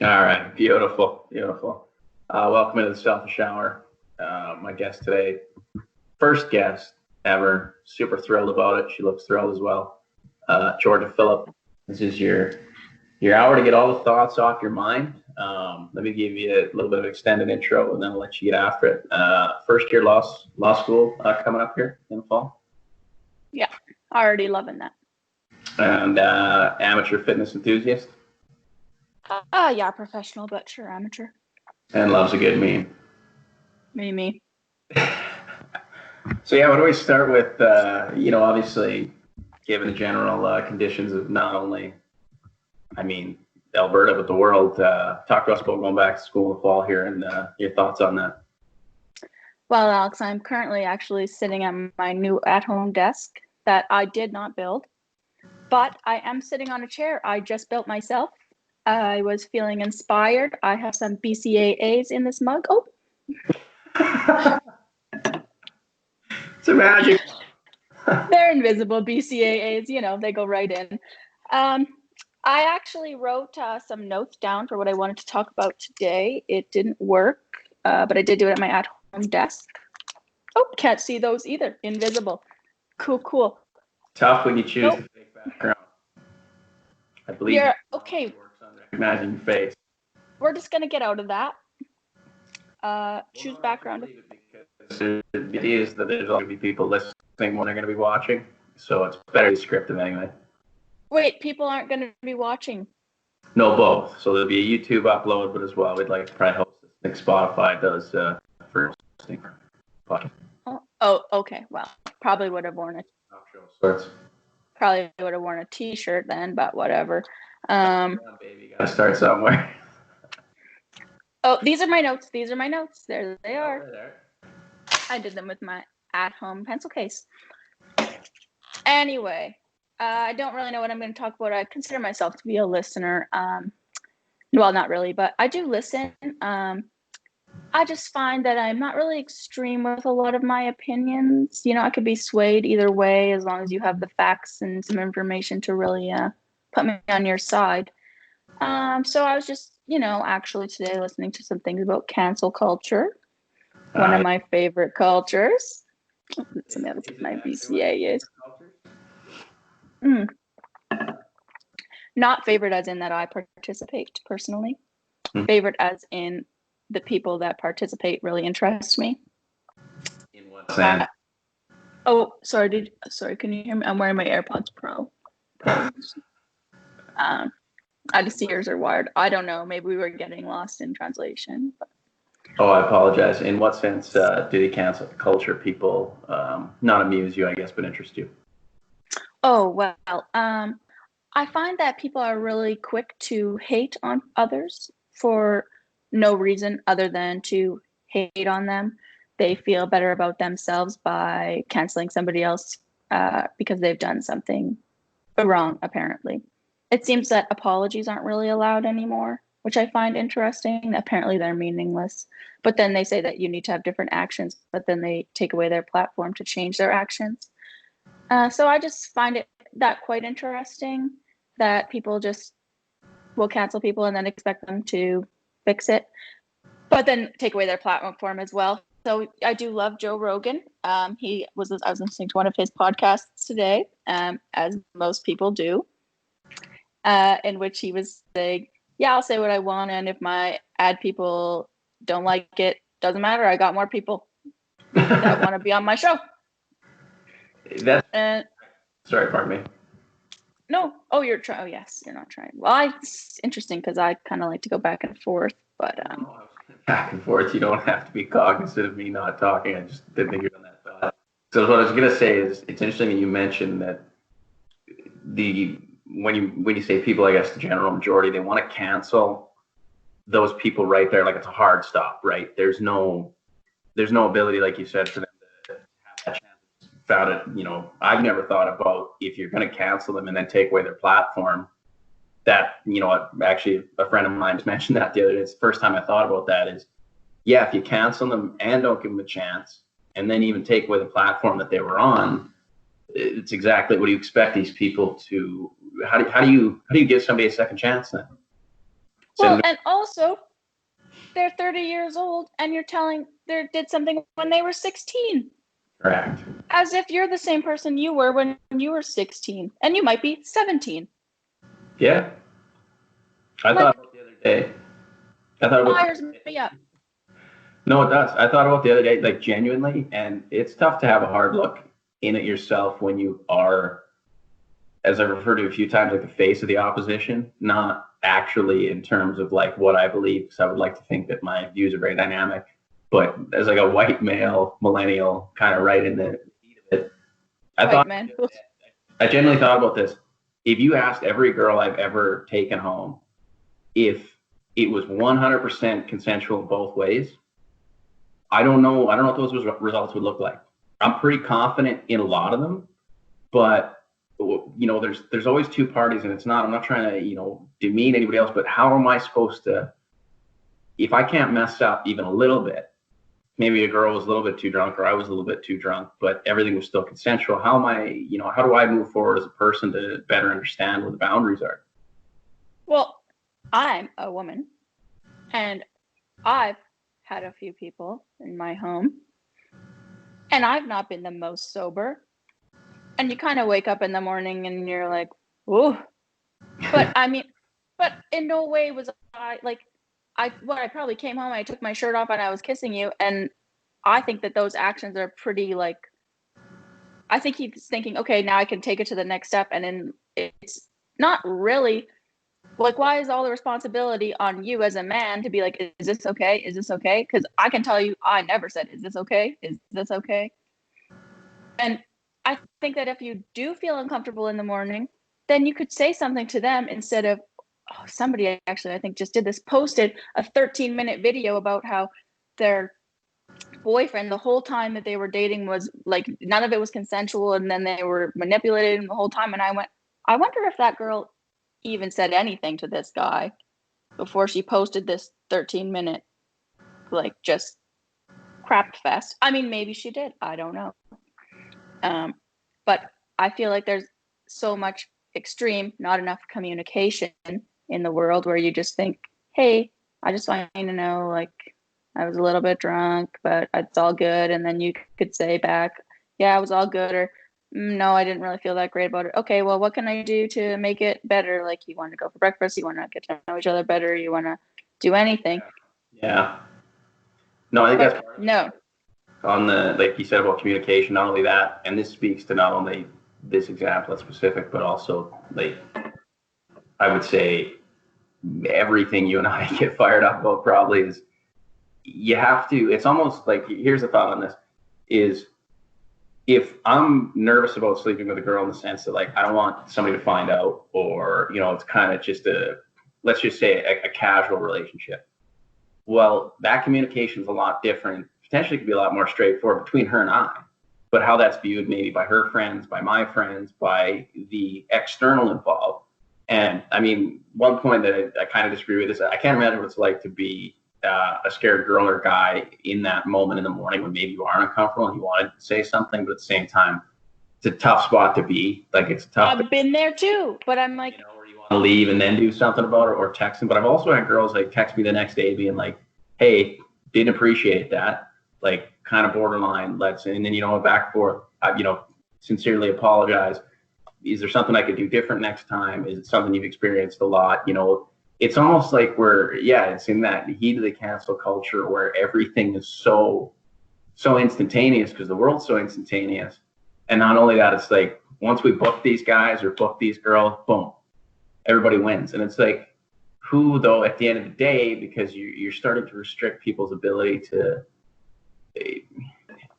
All right, beautiful, beautiful. Welcome to the Selfish Hour. My guest today, first guest ever. Super thrilled about it. She looks thrilled as well. Georgia Philipp. This is your hour to get all the thoughts off your mind. Let me give you a little bit of extended intro, and then I'll let you get after it. First year law school coming up here in the fall, Yeah, already loving that. and amateur fitness enthusiast, Yeah, professional, but sure, amateur. and loves a good meme. Me. So yeah, why don't we start with, obviously, given the general conditions of not only, Alberta, but the world, talk to us about going back to school in the fall here and your thoughts on that. Well, Alex, I'm currently actually sitting at my new at-home desk that I did not build, but I am sitting on a chair I just built myself. I was feeling inspired. I have some BCAAs in this mug. Oh, It's a magic. they're invisible BCAAs, they go right in. I actually wrote some notes down for what I wanted to talk about today. It didn't work, but I did do it at my at-home desk. Oh, can't see those either. Invisible. Cool. Tough when you choose the fake background. I believe Yeah, okay. Works on recognizing your face. We're just going to get out of that. Choose background. The idea is that there's going to be people listening when they're going to be watching, so it's better to script them anyway. Wait, people aren't going to be watching? No, both. So there'll be a YouTube upload, but as well, we'd like to try and host this. I think Spotify does for hosting. Oh, okay. Well, probably would have worn a T-shirt then, but whatever. Baby, you gotta start somewhere. Oh, these are my notes. There they are. I did them with my at-home pencil case. Anyway, I don't really know what I'm going to talk about. I consider myself to be a listener. Well, not really, but I do listen. I just find that I'm not really extreme with a lot of my opinions. I could be swayed either way as long as you have the facts and some information to really put me on your side. So I was just, actually today listening to some things about cancel culture, one of my favorite cultures. Some of my BCA is. Not favorite as in that I participate personally. Favorite as in the people that participate really interest me. In what sense? Sorry, can you hear me? I'm wearing my AirPods Pro. I just see yours are wired. I don't know. Maybe we were getting lost in translation. But. Oh, I apologize. In what sense do the cancel culture people not amuse you, I guess, but interest you? Oh, well, I find that people are really quick to hate on others for no reason other than to hate on them. They feel better about themselves by canceling somebody else because they've done something wrong, apparently. It seems that apologies aren't really allowed anymore, which I find interesting. Apparently they're meaningless. But then they say that you need to have different actions, but then they take away their platform to change their actions. So I just find that quite interesting that people just will cancel people and then expect them to fix it, but then take away their platform as well. So I do love Joe Rogan. I was listening to one of his podcasts today, as most people do, in which he was saying, yeah, I'll say what I want. And if my ad people don't like it, doesn't matter. I got more people that want to be on my show. Sorry, pardon me. No. Oh, you're trying. Oh, yes, you're not trying. Well, it's interesting because I kind of like to go back and forth, but back and forth. You don't have to be cognizant of me not talking. I just didn't think you're on that thought. So what I was gonna say is, it's interesting that you mentioned that when you say people, I guess the general majority, they want to cancel those people right there, like it's a hard stop, right? There's no ability, like you said, for them to have that chance. Found it, I've never thought about if you're going to cancel them and then take away their platform. That, actually a friend of mine just mentioned that the other day. It's the first time I thought about that is, yeah, if you cancel them and don't give them a chance and then even take away the platform that they were on, it's exactly what do you expect these people to, how do you give somebody a second chance then? Well, and also they're 30 years old and you're telling they did something when they were 16. Correct. As if you're the same person you were when you were 16 and you might be 17. Yeah. I thought about the other day. Fires me up. No, it does. I thought about the other day, like genuinely, and it's tough to have a hard look in at yourself when you are, as I referred to a few times, like the face of the opposition, not actually in terms of like what I believe, because I would like to think that my views are very dynamic, but as like a white male millennial, kind of right in the heat of it, I genuinely thought about this. If you asked every girl I've ever taken home if it was 100% consensual both ways, I don't know what those results would look like. I'm pretty confident in a lot of them, but there's always two parties, and I'm not trying to, demean anybody else, but how am I supposed to, if I can't mess up even a little bit, maybe a girl was a little bit too drunk or I was a little bit too drunk, but everything was still consensual. How do I move forward as a person to better understand what the boundaries are? Well, I'm a woman and I've had a few people in my home and I've not been the most sober. And you kind of wake up in the morning and you're like, "Ooh." But but in no way was I probably came home, I took my shirt off and I was kissing you. And I think that those actions are pretty I think he's thinking, okay, now I can take it to the next step. And then it's not really why is all the responsibility on you as a man to be like, is this okay? Is this okay? Because I can tell you, I never said, is this okay? Is this okay? And I think that if you do feel uncomfortable in the morning, then you could say something to them instead of, somebody actually, I think just did this, posted a 13-minute video about how their boyfriend, the whole time that they were dating, was like, none of it was consensual. And then they were manipulated the whole time. And I went, I wonder if that girl even said anything to this guy before she posted this 13-minute, just crap fest. I mean, maybe she did. I don't know. But I feel like there's so much extreme, not enough communication in the world where you just think, hey, I just want you to know, I was a little bit drunk, but it's all good. And then you could say back, yeah, it was all good. Or no, I didn't really feel that great about it. Okay, well, what can I do to make it better? Like, you want to go for breakfast, you want to get to know each other better, you want to do anything. Yeah. No, I think that's part of it. No. On the, like you said about communication, not only that, and this speaks to not only this example in specific, but also I would say everything you and I get fired up about probably is you have to, it's almost like, here's the thought on this, is if I'm nervous about sleeping with a girl in the sense that I don't want somebody to find out, or, it's kind of just let's just say a casual relationship. Well, that communication is a lot different. Potentially could be a lot more straightforward between her and I, but how that's viewed maybe by her friends, by my friends, by the external involved. And I mean, one point that I kind of disagree with is I can't imagine what it's like to be a scared girl or guy in that moment in the morning when maybe you are uncomfortable and you wanted to say something, but at the same time, it's a tough spot to be. It's tough. I've been there too, but I'm like, where you want to leave and then do something about it or text them. But I've also had girls text me the next day being like, hey, didn't appreciate that. Kind of borderline, and then, back and forth, sincerely apologize. Is there something I could do different next time? Is it something you've experienced a lot? It's almost like it's in that heat of the cancel culture where everything is so instantaneous because the world's so instantaneous. And not only that, it's once we book these guys or book these girls, boom, everybody wins. And it's who, though, at the end of the day, because you're starting to restrict people's ability to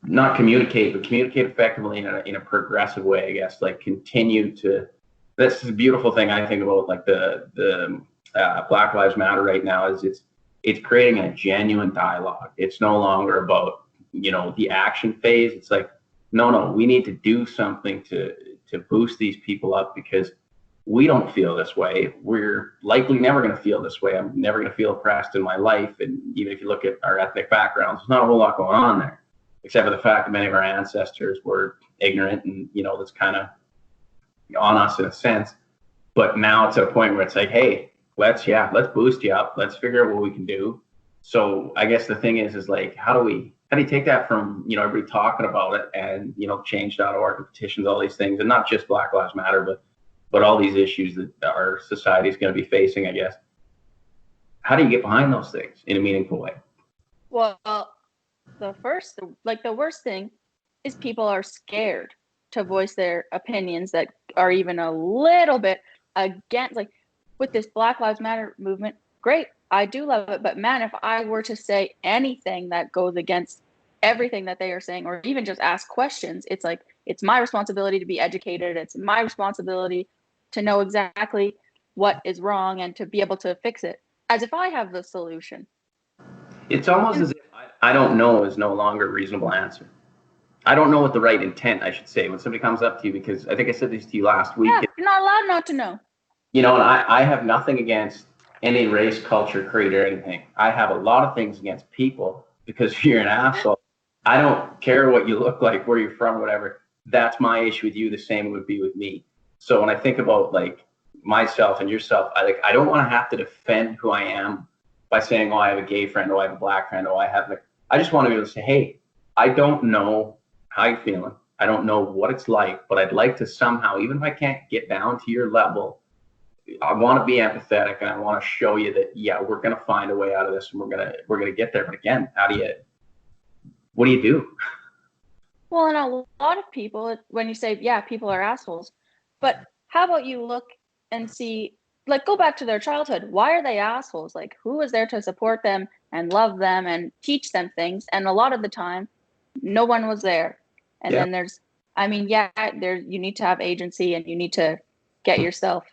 not communicate, but communicate effectively in a progressive way, I guess, continue to, this is a beautiful thing I think about, the Black Lives Matter right now is it's creating a genuine dialogue. It's no longer about, the action phase. It's no, we need to do something to boost these people up because we don't feel this way. We're likely never going to feel this way. I'm never going to feel oppressed in my life. And even if you look at our ethnic backgrounds, there's not a whole lot going on there, except for the fact that many of our ancestors were ignorant and, that's kind of on us in a sense. But now it's at a point where it's hey, let's boost you up. Let's figure out what we can do. So I guess the thing is like, how do you take that from, everybody talking about it and, change.org, petitions, all these things, and not just Black Lives Matter, but all these issues that our society is going to be facing, I guess. How do you get behind those things in a meaningful way? Well, the worst thing is people are scared to voice their opinions that are even a little bit against, like with this Black Lives Matter movement. Great, I do love it, but man, if I were to say anything that goes against everything that they are saying, or even just ask questions, it's like, it's my responsibility to be educated. It's my responsibility to know exactly what is wrong and to be able to fix it, as if I have the solution. It's almost as if I don't know is no longer a reasonable answer. I don't know what the right intent, I should say, when somebody comes up to you, because I think I said this to you last week. Yeah, you're not allowed not to know. And I have nothing against any race, culture, creed, or anything. I have a lot of things against people, because if you're an asshole, I don't care what you look like, where you're from, whatever. That's my issue with you. The same would be with me. So when I think about like myself and yourself, I don't want to have to defend who I am by saying, oh, I have a gay friend, oh, I have a black friend, oh, I just want to be able to say, hey, I don't know how you're feeling. I don't know what it's like, but I'd like to somehow, even if I can't get down to your level, I want to be empathetic, and I want to show you that, yeah, we're going to find a way out of this, and we're going to get there. But again, what do you do? Well, and a lot of people, when you say, yeah, people are assholes, but how about you look and see, like, go back to their childhood. Why are they assholes? Like, who was there to support them and love them and teach them things? And a lot of the time, no one was there. And then you need to have agency, and you need to get yourself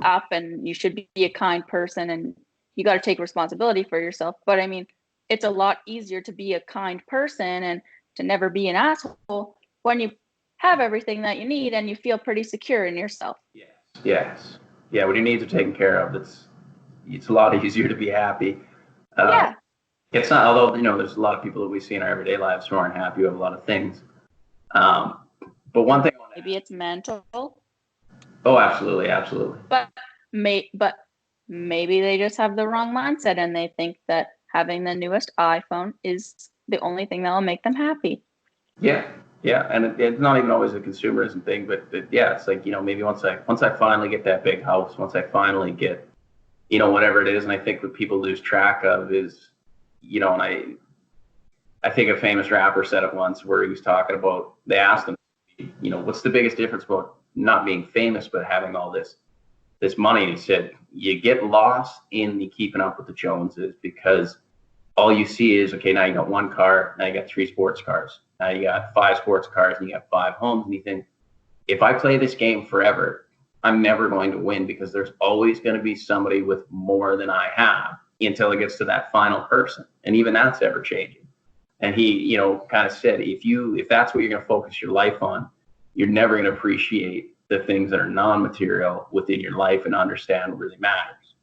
up, and you should be a kind person, and you got to take responsibility for yourself. But I mean, it's a lot easier to be a kind person and to never be an asshole when you have everything that you need and you feel pretty secure in yourself. Yes. Yeah, when your needs are taken care of, it's a lot easier to be happy. Yeah. It's not, although, there's a lot of people that we see in our everyday lives who aren't happy with a lot of things. But one thing. Maybe it's mental. Oh, absolutely. Absolutely. But maybe they just have the wrong mindset, and they think that having the newest iPhone is the only thing that will make them happy. Yeah. And it's not even always a consumerism thing, but it's like, maybe once I finally get that big house, once I finally get, whatever it is. And I think what people lose track of is, and I think a famous rapper said it once, where he was talking about, they asked him, what's the biggest difference about not being famous but having all this money? And he said, you get lost in the keeping up with the Joneses, because all you see is, okay, now you got one car, now you got 3 sports cars, now you got 5 sports cars, and you got 5 homes. And you think, if I play this game forever, I'm never going to win, because there's always going to be somebody with more than I have until it gets to that final person. And even that's ever changing. And he, kind of said, if that's what you're going to focus your life on, you're never going to appreciate the things that are non-material within your life and understand what really matters.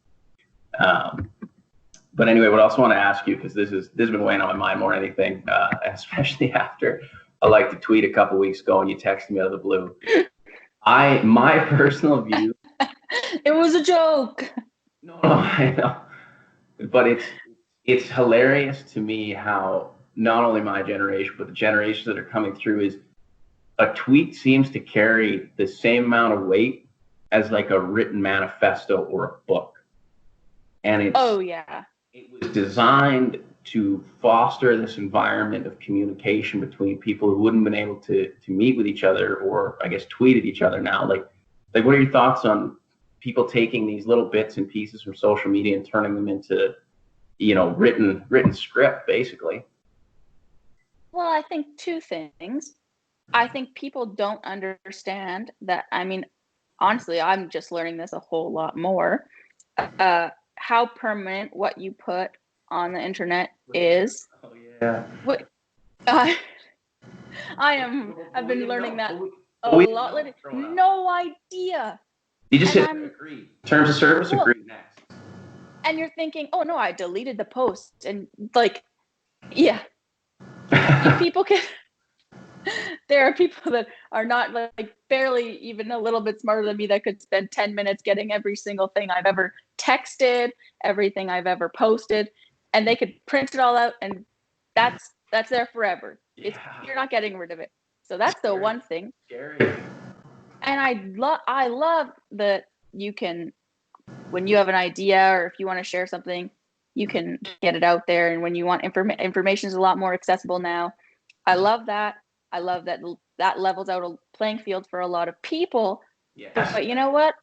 But anyway, what I also want to ask you, because this has been weighing on my mind more than anything, especially after I liked the tweet a couple weeks ago and you texted me out of the blue. My personal view. It was a joke. No, I know. But it's hilarious to me how not only my generation, but the generations that are coming through, is a tweet seems to carry the same amount of weight as like a written manifesto or a book. And it was designed to foster this environment of communication between people who wouldn't have been able to meet with each other, or I guess tweet at each other now. Like what are your thoughts on people taking these little bits and pieces from social media and turning them into, written script, basically? Well, I think 2 things. I think people don't understand that. I mean, honestly, I'm just learning this a whole lot more. How permanent what you put on the internet is. Oh yeah. I've been learning that a lot lately. No idea. You just hit agree. Terms of service, agree next. And you're thinking, oh no, I deleted the post, and like, yeah. People can. There are people that are not like barely even a little bit smarter than me that could spend 10 minutes getting every single thing I've ever texted, everything I've ever posted, and they could print it all out, and that's there forever. It's Yeah. you're not getting rid of it. So that's the one thing. Scary. And I love that you can, when you have an idea or if you want to share something, you can get it out there. And when you want information is a lot more accessible now. I love that. I love that that levels out a playing field for a lot of people. Yes. But you know what?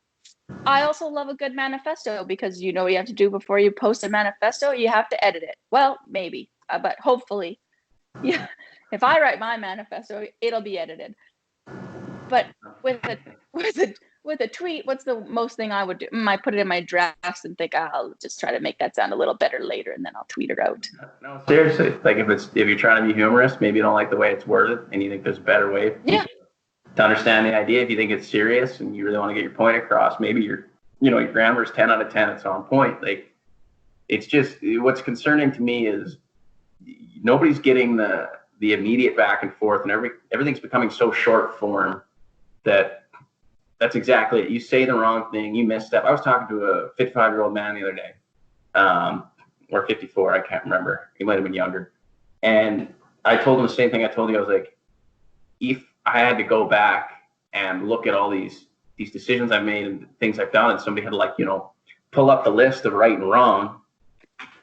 I also love a good manifesto, because you know what you have to do before you post a manifesto? You have to edit it. Well, maybe, but hopefully, yeah. If I write my manifesto, it'll be edited. But with a with a with a tweet, what's the most thing I would do? I put it in my drafts and think, I'll just try to make that sound a little better later, and then I'll tweet it out. No, seriously. Like if you're trying to be humorous, maybe you don't like the way it's worded, and you think there's a better way. Yeah. To understand the idea. If you think it's serious and you really want to get your point across, maybe your grammar is 10 out of 10. It's on point. Like, it's just, what's concerning to me is nobody's getting the immediate back and forth, and everything's becoming so short form that's exactly it. You say the wrong thing, you misstep. I was talking to a 55-year-old man the other day, or 54, I can't remember. He might have been younger. And I told him the same thing I told you. I was like, if I had to go back and look at all these decisions I've made and things I've done, and somebody had to pull up the list of right and wrong,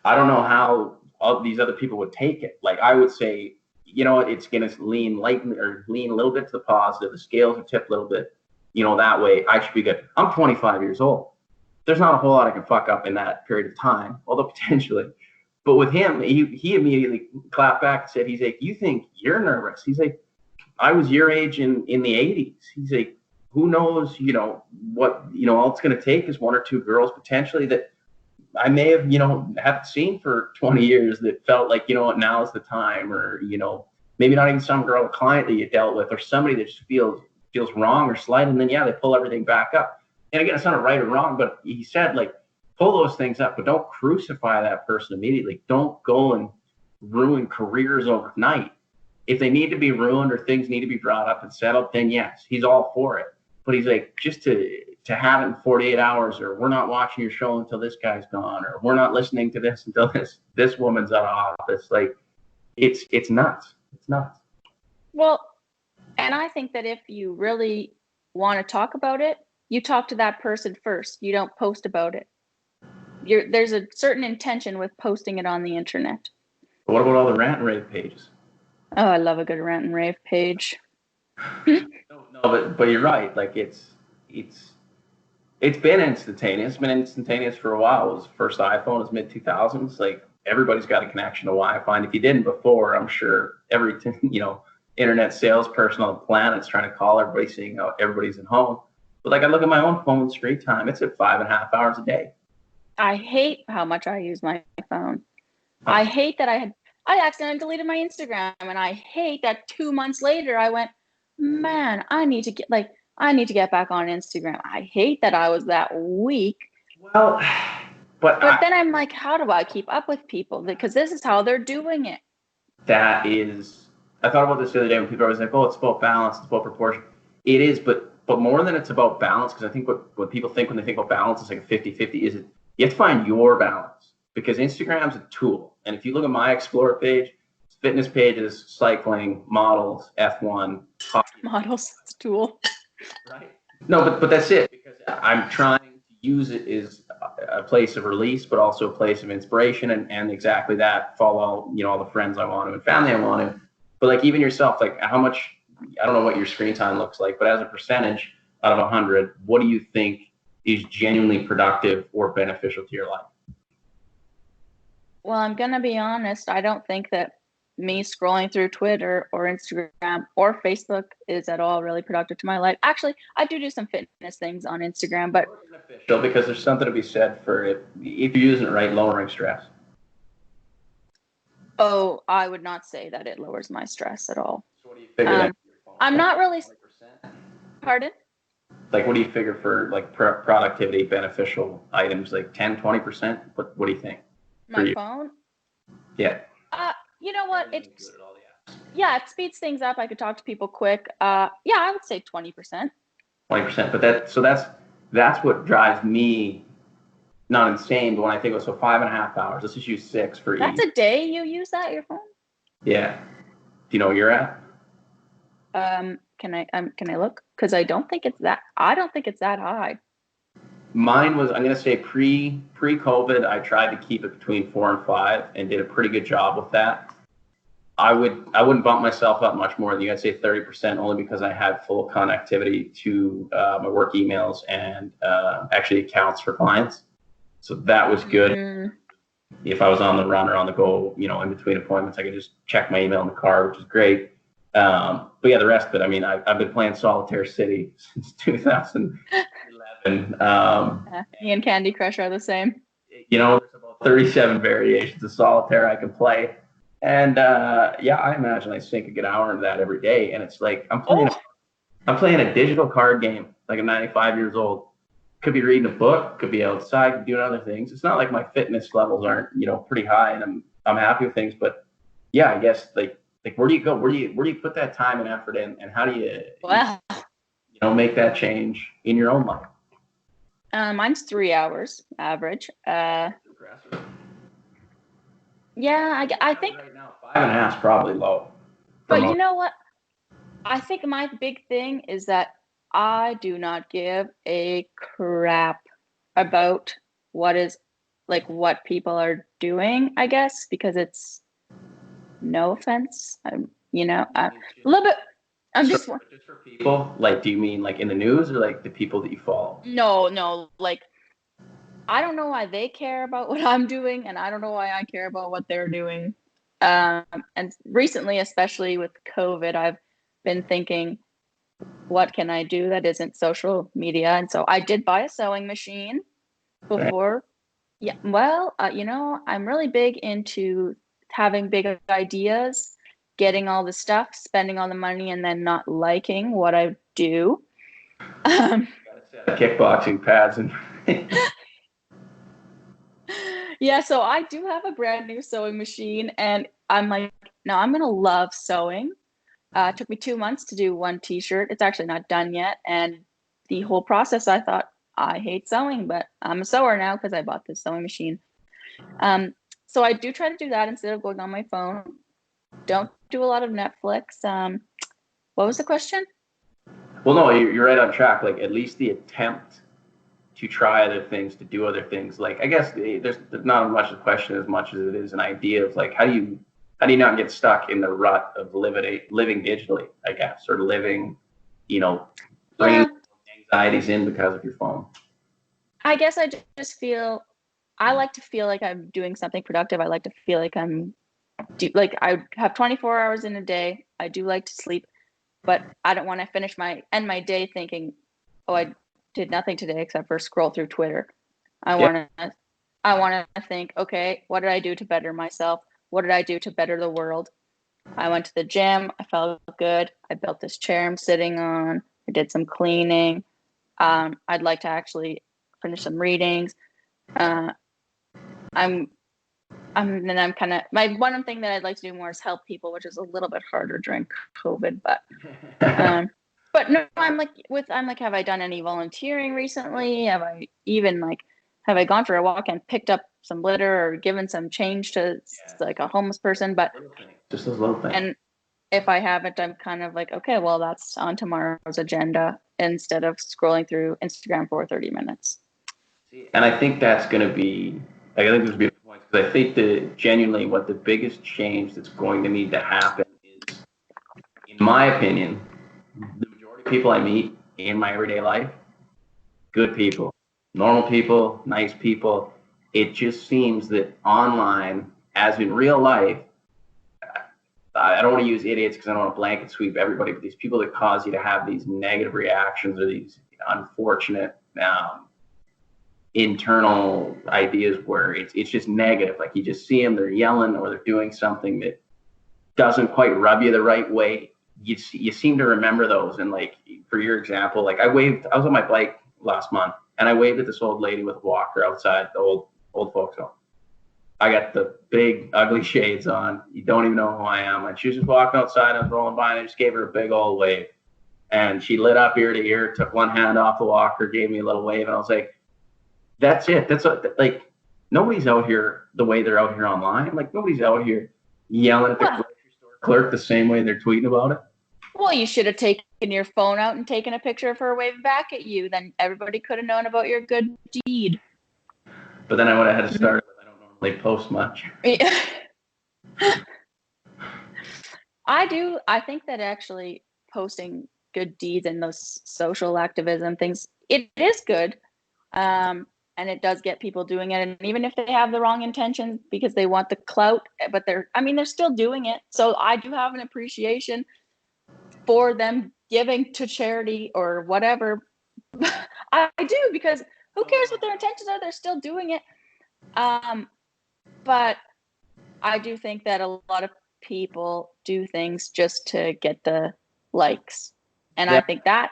I don't know how all these other people would take it. Like, I would say, it's going to lean a little bit to the positive. The scales are tipped a little bit, that way I should be good. I'm 25 years old. There's not a whole lot I can fuck up in that period of time, although potentially. But with him, he immediately clapped back and said, he's like, you think you're nervous? He's like, I was your age in the 80s. He's like, who knows, what, all it's going to take is one or two girls potentially that I may have, haven't seen for 20 years that felt like, now is the time, or, maybe not even some girl, a client that you dealt with, or somebody that just feels wrong or slighted. And then, yeah, they pull everything back up. And again, it's not a right or wrong, but he said, like, pull those things up, but don't crucify that person immediately. Don't go and ruin careers overnight. If they need to be ruined or things need to be brought up and settled, then yes, he's all for it. But he's like, just to have it in 48 hours, or we're not watching your show until this guy's gone, or we're not listening to this until this woman's out of office. Like, it's nuts. It's nuts. Well, and I think that if you really want to talk about it, you talk to that person first. You don't post about it. There's a certain intention with posting it on the internet. But what about all the rant and rave pages? Oh, I love a good rant and rave page. No, but you're right. Like, it's been instantaneous. It's been instantaneous for a while. It was first iPhone, it was mid 2000s. Like, everybody's got a connection to Wi-Fi. And if you didn't before, I'm sure every internet salesperson on the planet's trying to call everybody, seeing how everybody's at home. But like, I look at my own phone screen time, it's at 5.5 hours a day. I hate how much I use my phone. I hate that I accidentally deleted my Instagram, and I hate that 2 months later I went, man, I need to get back on Instagram. I hate that I was that weak. Well, but then I'm like, how do I keep up with people? Because this is how they're doing it. I thought about this the other day when people are always like, oh, it's about balance, it's about proportion. It is, but more than it's about balance, because I think what people think when they think about balance is like a 50-50, is it you have to find your balance, because Instagram's a tool. And if you look at my Explore page, fitness pages, cycling, models, F1, hockey. Models, it's a tool. Right? No, but that's it, because I'm trying to use it as a place of release, but also a place of inspiration, and exactly that, follow all the friends I want to and family I want to. But like, even yourself, like, how much, I don't know what your screen time looks like, but as a percentage out of 100, what do you think is genuinely productive or beneficial to your life? Well, I'm going to be honest. I don't think that me scrolling through Twitter or Instagram or Facebook is at all really productive to my life. Actually, I do some fitness things on Instagram, but beneficial, because there's something to be said for if you're using it right, lowering stress. Oh, I would not say that it lowers my stress at all. So what do you figure? I'm not really. 20%? Pardon? Like, what do you figure for like productivity beneficial items, like 10, 20%? What do you think? My phone? Yeah. You know what? Yeah, it speeds things up. I could talk to people quick. Yeah, I would say 20%. 20%. But that's what drives me not insane, but when I think of, so 5.5 hours, let's just use 6 for That's each. a day you use that, your phone? Yeah. Do you know where you're at? Can I look? Because I don't think it's that high. Mine was, I'm gonna say pre-COVID, I tried to keep it between 4 and 5 and did a pretty good job with that. I wouldn't bump myself up much more than you. I'd say 30%, only because I had full connectivity to my work emails and actually accounts for clients. So that was good. If I was on the run or on the go, in between appointments, I could just check my email in the car, which is great. But yeah, the rest of it, I mean, I've been playing Solitaire City since 2011. Me and Candy Crush are the same. There's about 37 variations of Solitaire I can play. And yeah, I imagine I sink a good hour into that every day. And it's like I'm playing a digital card game, like I'm 95 years old. Could be reading a book, could be outside, could be doing other things. It's not like my fitness levels aren't, pretty high, and I'm happy with things. But yeah, I guess like where do you go? Where do you put that time and effort in, and how do you make that change in your own life? Mine's 3 hours average. Yeah, I think right now 5.5 is probably low. But you know what? I think my big thing is that I do not give a crap about what people are doing, I guess, because it's, no offense, a little bit. Just for people, like, do you mean like in the news or like the people that you follow? No, like, I don't know why they care about what I'm doing, and I don't know why I care about what they're doing. And recently, especially with COVID, I've been thinking, what can I do that isn't social media? And so I did buy a sewing machine before. Yeah, well, I'm really big into having big ideas, getting all the stuff, spending all the money, and then not liking what I do. Kickboxing pads and Yeah, so I do have a brand new sewing machine, and I'm like, no, I'm gonna love sewing. It took me 2 months to do one t-shirt. It's actually not done yet, and the whole process, I thought, I hate sewing, but I'm a sewer now because I bought this sewing machine. So I do try to do that instead of going on my phone. Don't do a lot of Netflix. What was the question? Well, no, you're right on track. Like, at least the attempt to try other things, to do other things. Like, I guess there's not as much a question as much as it is an idea of like, how do you not get stuck in the rut of living digitally, I guess, or living, bringing anxieties in because of your phone? I guess I just feel, I like to feel like I'm doing something productive. I like to feel like I have 24 hours in a day. I do like to sleep, but I don't want to end my day thinking, oh, I did nothing today except for scroll through Twitter. I want to think, okay, what did I do to better myself? What did I do to better the world? I went to the gym. I felt good. I built this chair I'm sitting on. I did some cleaning. I'd like to actually finish some readings. I'm kind of, my one thing that I'd like to do more is help people, which is a little bit harder during COVID. But no, I'm like, have I done any volunteering recently? Have I gone for a walk and picked up some litter or given some change to like a homeless person? But just those little things. And if I haven't, I'm kind of like, okay, well, that's on tomorrow's agenda instead of scrolling through Instagram for 30 minutes. And I think that's going to be, I think those are beautiful points, because I think that genuinely what the biggest change that's going to need to happen is, in my opinion, the majority of people I meet in my everyday life, good people, normal people, nice people. It just seems that online, as in real life, I don't want to use idiots because I don't want to blanket sweep everybody, but these people that cause you to have these negative reactions or these unfortunate internal ideas where it's just negative. Like, you just see them, they're yelling or they're doing something that doesn't quite rub you the right way. You seem to remember those. And like, for your example, like I was on my bike last month and I waved at this old lady with a walker outside the old folks home. I got the big ugly shades on. You don't even know who I am. And she was just walking outside. I was rolling by, and I just gave her a big old wave. And she lit up ear to ear, took one hand off the walker, gave me a little wave, and I was like, "That's it. That's what, like, nobody's out here the way they're out here online. Like, nobody's out here yelling at the grocery store clerk the same way they're tweeting about it." Well, you should have taken your phone out and taken a picture of her waving back at you. Then everybody could have known about your good deed. But then I would have had to start with, I don't normally post much. I think that actually posting good deeds and those social activism things, it is good. And it does get people doing it. And even if they have the wrong intentions because they want the clout, but they're still doing it. So I do have an appreciation for them giving to charity or whatever. I do, because who cares what their intentions are? They're still doing it. But I do think that a lot of people do things just to get the likes. And I think that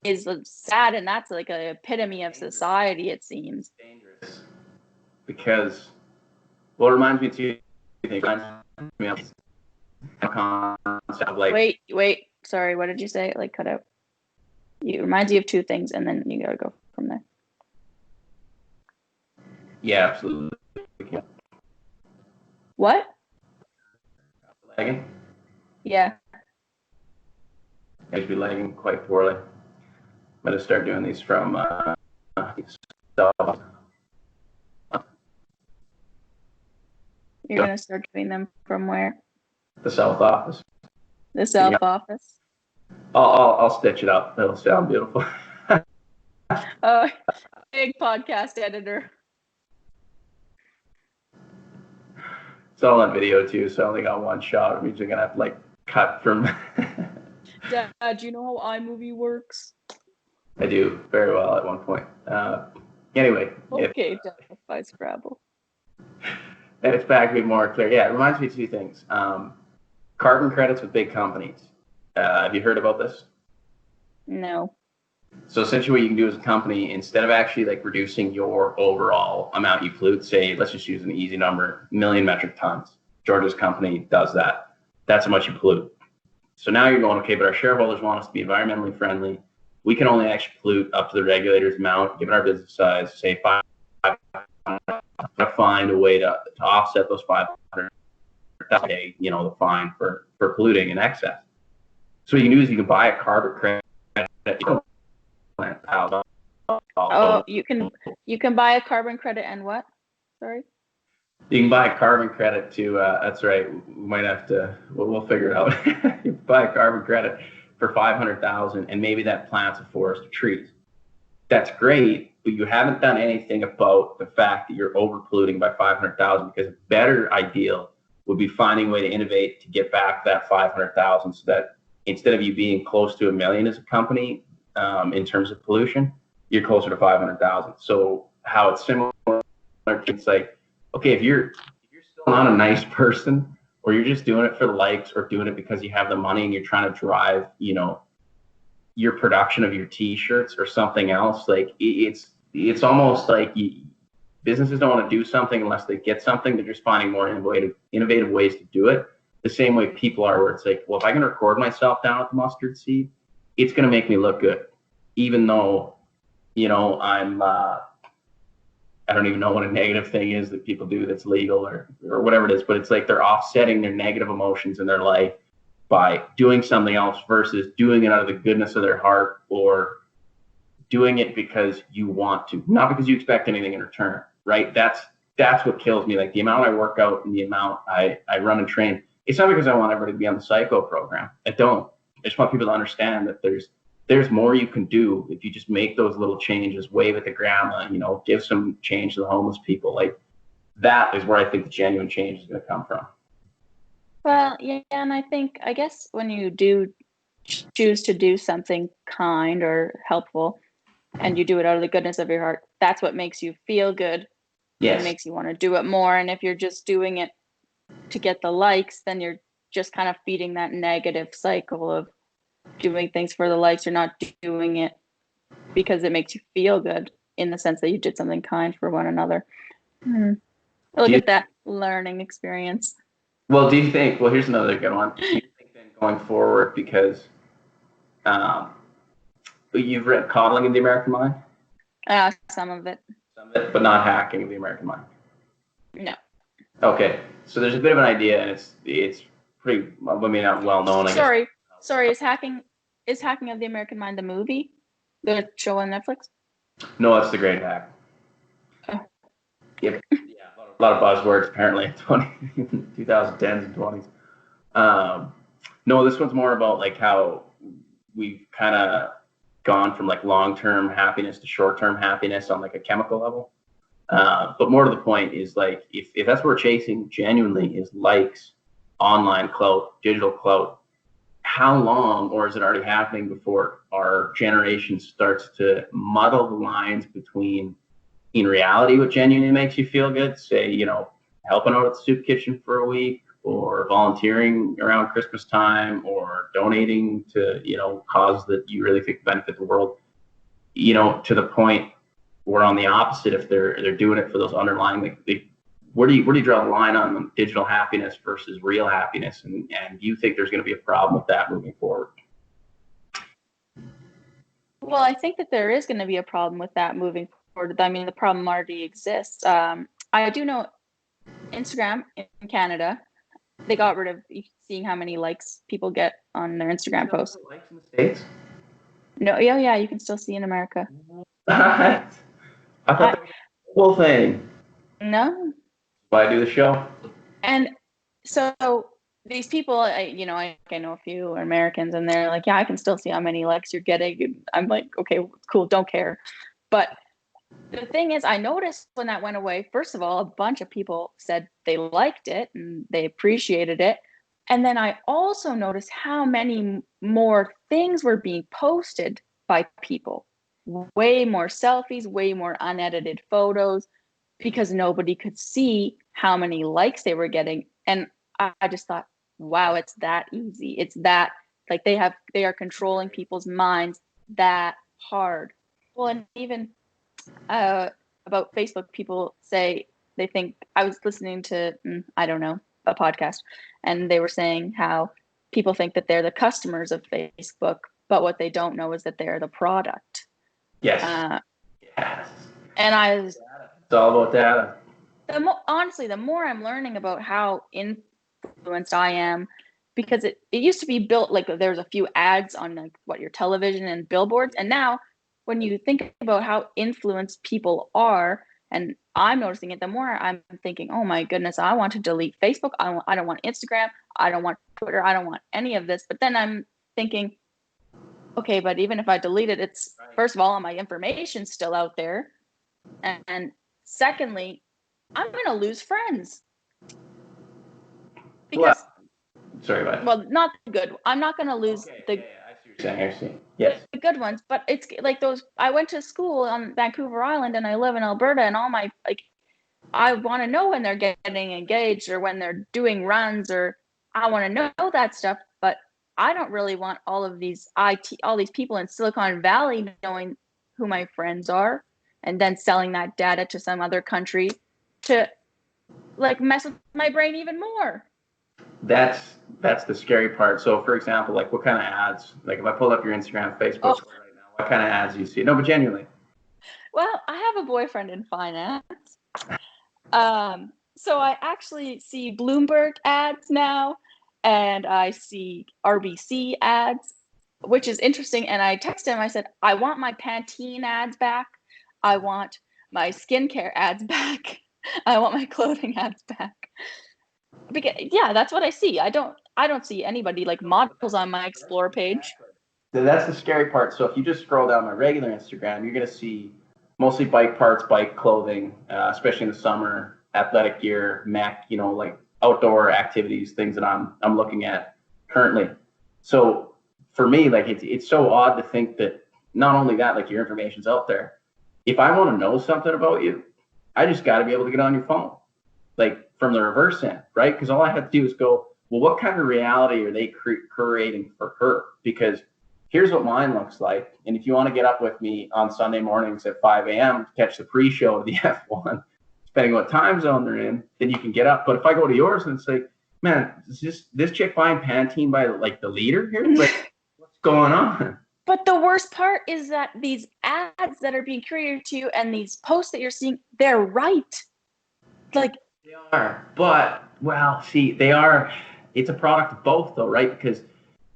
is sad, and that's like an epitome of society, it seems. Dangerous. Because, well, it reminds me too, like, wait, sorry, what did you say? Like, cut out. It reminds you of two things, and then you gotta go from there. Yeah, absolutely. What? Lagging? Yeah. I should be lagging quite poorly. I'm going to start doing these from You're going to start doing them from where? the South office. The South office? I'll stitch it up. It'll sound beautiful. Oh, big podcast editor. It's all on video too, so I only got one shot. I'm usually going to have to like cut from... Dad, do you know how iMovie works? I do very well at one point. Anyway. Okay, by Scrabble. And it's back to be more clear. Yeah, it reminds me of two things. Carbon credits with big companies. Have you heard about this? No. So essentially what you can do as a company, instead of actually like reducing your overall amount you pollute, say, let's just use an easy number, 1 million metric tons. Georgia's company does that. That's how much you pollute. So now you're going, okay, but our shareholders want us to be environmentally friendly. We can only actually pollute up to the regulator's amount, given our business size, say 500. Find a way to offset those 500. Pay, the fine for polluting in excess. So what you can do is you can buy a carbon credit. Oh, you can buy a carbon credit and what? Sorry. You can buy a carbon credit to. That's right. We might have to. We'll figure it out. You can buy a carbon credit for 500,000, and maybe that plants a forest of trees. That's great, but you haven't done anything about the fact that you're over polluting by 500,000. Because a better ideal would be finding a way to innovate to get back that 500,000, so that instead of you being close to 1 million as a company in terms of pollution, you're closer to 500,000. So how it's similar, it's like, okay, if you're still not a nice person, or you're just doing it for the likes, or doing it because you have the money and you're trying to drive, your production of your T-shirts or something else, like it's almost like businesses don't want to do something unless they get something. They're just finding more innovative ways to do it. The same way people are, where it's like, well, if I can record myself down at the mustard seed, it's going to make me look good, even though, I'm, I don't even know what a negative thing is that people do that's legal or whatever it is, but it's like they're offsetting their negative emotions in their life by doing something else versus doing it out of the goodness of their heart, or doing it because you want to, not because you expect anything in return, right? That's what kills me. Like the amount I work out and the amount I run and train, it's not because I want everybody to be on the psycho program. I don't. I just want people to understand that there's more you can do if you just make those little changes, wave at the grandma, give some change to the homeless people. Like that is where I think the genuine change is going to come from. Well, yeah, and I guess when you do choose to do something kind or helpful, and you do it out of the goodness of your heart, that's what makes you feel good. Yes. It makes you want to do it more. And if you're just doing it to get the likes, then you're just kind of feeding that negative cycle of doing things for the likes. You're not doing it because it makes you feel good, in the sense that you did something kind for one another. Look Do you, at that learning experience. well, do you think? Well, here's another good one. Do you think then going forward, because um, you've read Coddling of the American Mind, Some of it. some of it, but not Hacking of the American Mind. No. Okay, so there's a bit of an idea, and it's pretty. I mean, not well known, I guess. Sorry. Is Hacking of the American Mind the movie, the show on Netflix? No, that's The Great Hack. Oh. Yep. Yeah, a lot of buzzwords apparently in 2010s and 20s. No, this one's more about like how we've kind of gone from like long-term happiness to short-term happiness on like a chemical level. But more to the point is like if that's what we're chasing genuinely is likes, online clout, digital clout, how long, or is it already happening before our generation starts to muddle the lines between in reality what genuinely makes you feel good, say, helping out at the soup kitchen for a week, or volunteering around Christmas time, or donating to, causes that you really think benefit the world, to the point where on the opposite, if they're doing it for those underlying, where do you draw the line on digital happiness versus real happiness? And do you think there's going to be a problem with that moving forward? Well, I think that there is going to be a problem with that moving forward. I mean, the problem already exists. I do know Instagram in Canada, they got rid of seeing how many likes people get on their Instagram posts. Likes in the States? No, yeah, you can still see in America. I thought that was the whole thing. No. Why do the show? And so these people, I know a few Americans, and they're like, yeah, I can still see how many likes you're getting. I'm like, okay, cool, don't care. But the thing is, I noticed when that went away, first of all, a bunch of people said they liked it and they appreciated it. And then I also noticed how many more things were being posted by people. Way more selfies, way more unedited photos, because nobody could see how many likes they were getting. And I just thought, wow, it's that easy. It's that, like, they are controlling people's minds that hard. Well, and even about Facebook, people say they think, I was listening to, I don't know, a podcast, and they were saying how people think that they're the customers of Facebook, but what they don't know is that they're the product. Yes. Yes. And it's all about data. Honestly, the more I'm learning about how influenced I am, because it used to be built like there's a few ads on like your television and billboards, and now when you think about how influenced people are, and I'm noticing it, the more I'm thinking, oh my goodness, I want to delete Facebook. I don't want Instagram. I don't want Twitter. I don't want any of this. But then I'm thinking, okay, but even if I delete it, it's first of all, my information's still out there, and secondly, I'm going to lose friends. Because, sorry, what? Well, not the good. I'm not going to lose I see what you're saying. I see. Yes. The good ones, but it's like those. I went to school on Vancouver Island, and I live in Alberta, and all my I want to know when they're getting engaged or when they're doing runs, or I want to know that stuff. But I don't really want all these people in Silicon Valley knowing who my friends are, and then selling that data to some other country to like mess with my brain even more. That's the scary part. So, for example, like what kind of ads? Like if I pull up your Instagram, Facebook right now, what kind of ads do you see? No, but genuinely. Well, I have a boyfriend in finance. So I actually see Bloomberg ads now, and I see RBC ads, which is interesting. And I texted him, I said, I want my Pantene ads back. I want my skincare ads back. I want my clothing ads back. Because, yeah, that's what I see. I don't see anybody like models on my Explore page. That's the scary part. So if you just scroll down my regular Instagram, you're going to see mostly bike parts, bike clothing, especially in the summer, athletic gear, mech, like outdoor activities, things that I'm looking at currently. So for me, like it's so odd to think that not only that, like your information's out there. If I want to know something about you, I just got to be able to get on your phone, like from the reverse end, right? Because all I have to do is go, well, what kind of reality are they creating for her? Because here's what mine looks like. And if you want to get up with me on Sunday mornings at 5 a.m. to catch the pre-show of the F1, depending on what time zone they're in, then you can get up. But if I go to yours and it's like, man, is this chick buying Pantene by like the liter here? Like, what's going on? But the worst part is that these ads that are being created to you and these posts that you're seeing, they're right. Like, they are, but well, see, they are. It's a product of both, though, right? Because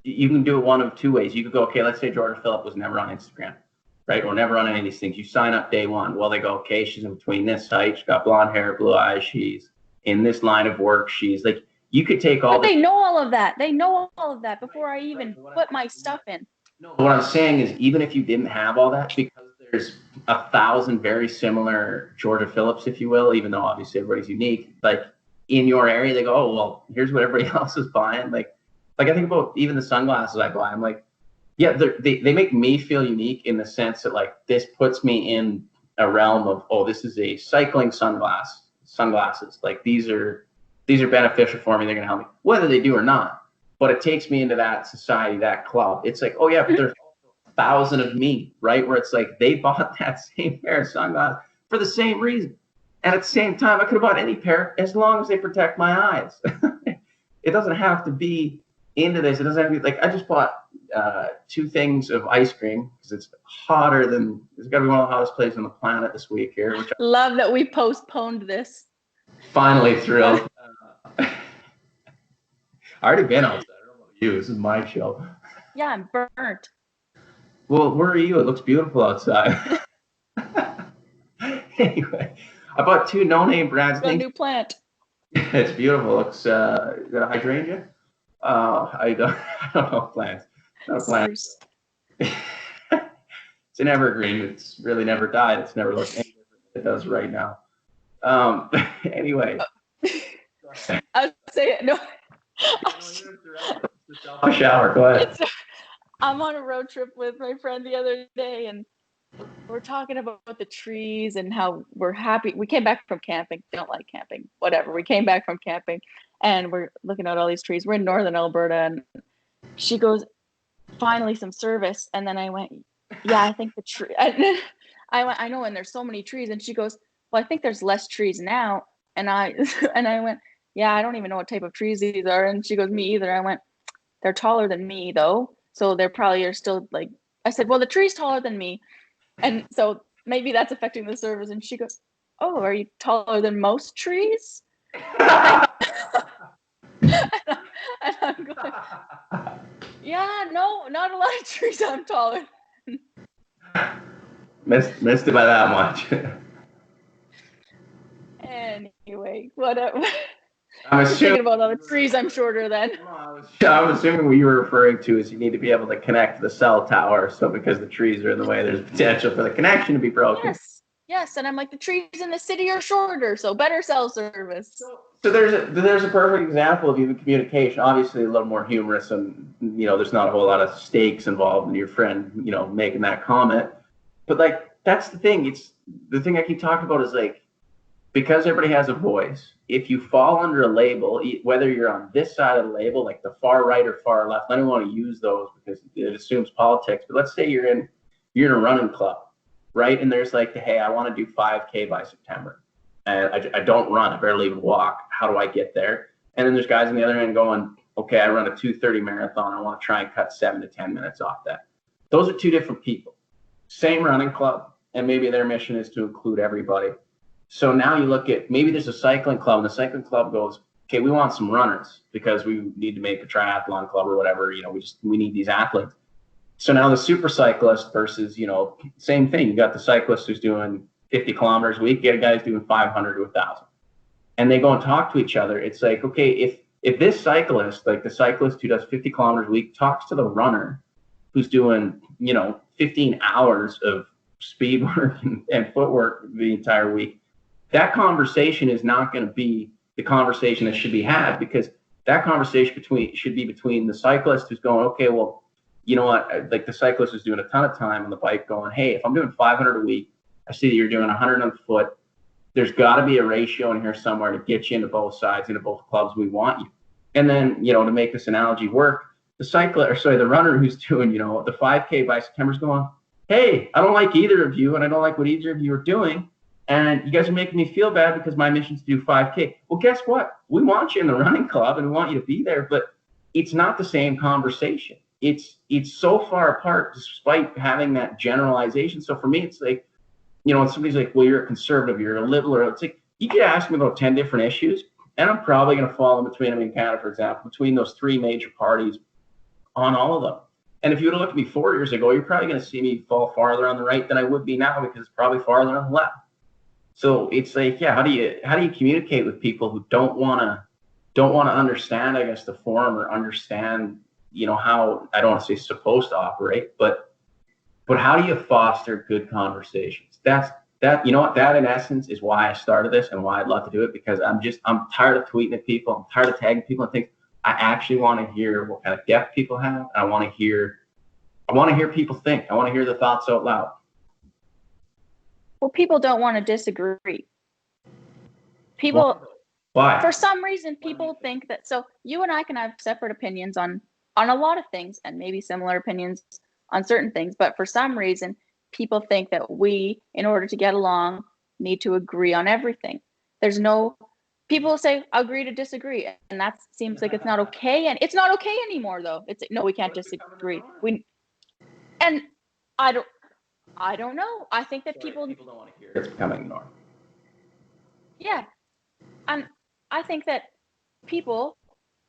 you can do it one of two ways. You could go, okay, let's say Georgia Philipp was never on Instagram, right, or never on any of these things. You sign up day one. Well, they go, okay, she's in between this height. She's got blonde hair, blue eyes. She's in this line of work. She's like, you could take all. But they know all of that. They know all of that before I even put my stuff in. No, what I'm saying is, even if you didn't have all that, because there's 1,000 very similar Georgia Phillips, if you will, even though obviously everybody's unique, like in your area, they go, oh, well, here's what everybody else is buying. Like I think about even the sunglasses I buy. I'm like, yeah, they make me feel unique in the sense that like this puts me in a realm of, oh, this is a cycling sunglasses. Like these are beneficial for me. They're going to help me, whether they do or not. But it takes me into that society, that club. It's like, oh yeah, but there's 1,000 of me, right? Where it's like they bought that same pair of sunglasses for the same reason. And at the same time, I could have bought any pair as long as they protect my eyes. It doesn't have to be into this. It doesn't have to be like, I just bought 2 things of ice cream because it's hotter than, it's got to be one of the hottest places on the planet this week here. Which Love that we postponed this. Finally thrilled. I already been outside. I don't know about you. This is my show. Yeah, I'm burnt. Well, where are you? It looks beautiful outside. Anyway, I bought 2 no-name brands. Got a new plant. It's beautiful. Looks is that a hydrangea? I don't know plants. Not plants. It's an evergreen. It's really never died. It's never looked any different than it does right now. Anyway. I was saying no. A shower. Go ahead. I'm on a road trip with my friend the other day, and we're talking about the trees and how we're happy. We came back from camping. Don't like camping. Whatever. We came back from camping, and we're looking at all these trees. We're in northern Alberta, and she goes, "Finally, some service." And then I went, "Yeah, I think the tree." I went, "I know," and there's so many trees. And she goes, "Well, I think there's less trees now." And I went, "Yeah, I don't even know what type of trees these are." And she goes, "Me either." I went, "They're taller than me though. So they're probably are still like," I said, "Well, the tree's taller than me. And so maybe that's affecting the service." And she goes, "Oh, are you taller than most trees?" And I'm going, "Yeah, no, not a lot of trees I'm taller." Missed it by that much. Anyway, whatever. I'm thinking about all the trees I'm shorter than. I'm assuming what you were referring to is you need to be able to connect to the cell tower. So because the trees are in the way, there's potential for the connection to be broken. Yes, and I'm like, the trees in the city are shorter, so better cell service. So there's a perfect example of even communication. Obviously, a little more humorous, and there's not a whole lot of stakes involved in your friend, making that comment. But like that's the thing. It's the thing I keep talking about is like, because everybody has a voice, if you fall under a label, whether you're on this side of the label, like the far right or far left, I don't want to use those because it assumes politics, but let's say you're in a running club, right? And there's like, hey, I want to do 5K by September. And I don't run, I barely even walk. How do I get there? And then there's guys on the other end going, okay, I run a 2:30 marathon. I want to try and cut 7 to 10 minutes off that. Those are 2 different people. Same running club, and maybe their mission is to include everybody. So now you look at, maybe there's a cycling club, and the cycling club goes, okay, we want some runners because we need to make a triathlon club or whatever. We need these athletes. So now the super cyclist versus, same thing. You got the cyclist who's doing 50 kilometers a week, you get a guy who's doing 500 to 1,000. And they go and talk to each other. It's like, okay, if this cyclist, like the cyclist who does 50 kilometers a week, talks to the runner who's doing, 15 hours of speed work and footwork the entire week, that conversation is not going to be the conversation that should be had, because that conversation should be between the cyclist who's going, okay, well, you know what, like the cyclist is doing a ton of time on the bike going, hey, if I'm doing 500 a week, I see that you're doing 100 on foot. There's got to be a ratio in here somewhere to get you into both sides, into both clubs. We want you. And then, to make this analogy work, the runner who's doing, the 5K by September is going, hey, I don't like either of you, and I don't like what either of you are doing. And you guys are making me feel bad because my mission's to do 5K. Well, guess what? We want you in the running club and we want you to be there, but it's not the same conversation. It's so far apart despite having that generalization. So for me, it's like, when somebody's like, well, you're a conservative, you're a liberal, or it's like, you could ask me about 10 different issues, and I'm probably going to fall in between them in Canada, for example, between those three major parties on all of them. And if you would have looked at me 4 years ago, you're probably going to see me fall farther on the right than I would be now, because it's probably farther on the left. So it's like, yeah, how do you communicate with people who don't want to understand, I guess, the forum, or understand, how, I don't want to say supposed to operate, but how do you foster good conversations? That in essence is why I started this and why I'd love to do it, because I'm tired of tweeting at people. I'm tired of tagging people and things. I actually want to hear what kind of depth people have. I want to hear people think. I want to hear the thoughts out loud. Well, people don't want to disagree. People, why? For some reason, people think that, so you and I can have separate opinions on a lot of things, and maybe similar opinions on certain things, but for some reason, people think that we, in order to get along, need to agree on everything. People say agree to disagree, and that seems like it's not okay, and it's not okay anymore, though. It's no, we can't disagree. And I don't know. I think that people don't want to hear it. It's becoming the norm. Yeah, and I think that people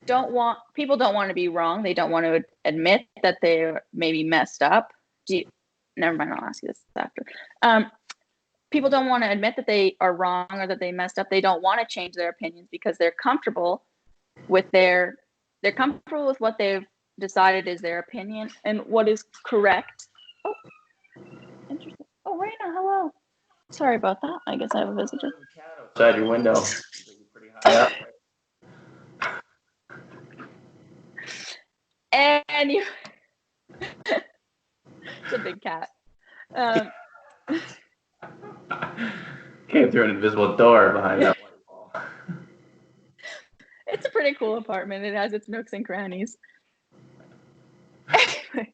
don't want to be wrong. They don't want to admit that they're maybe messed up. Never mind. I'll ask you this after. People don't want to admit that they are wrong or that they messed up. They don't want to change their opinions because they're comfortable with they're comfortable with what they've decided is their opinion and what is correct. Oh, interesting. Oh, Raina, hello. Sorry about that. I guess I have a visitor. Outside your window. Pretty high up. And you, it's a big cat. Came through an invisible door behind that white wall. It's a pretty cool apartment. It has its nooks and crannies. Anyway,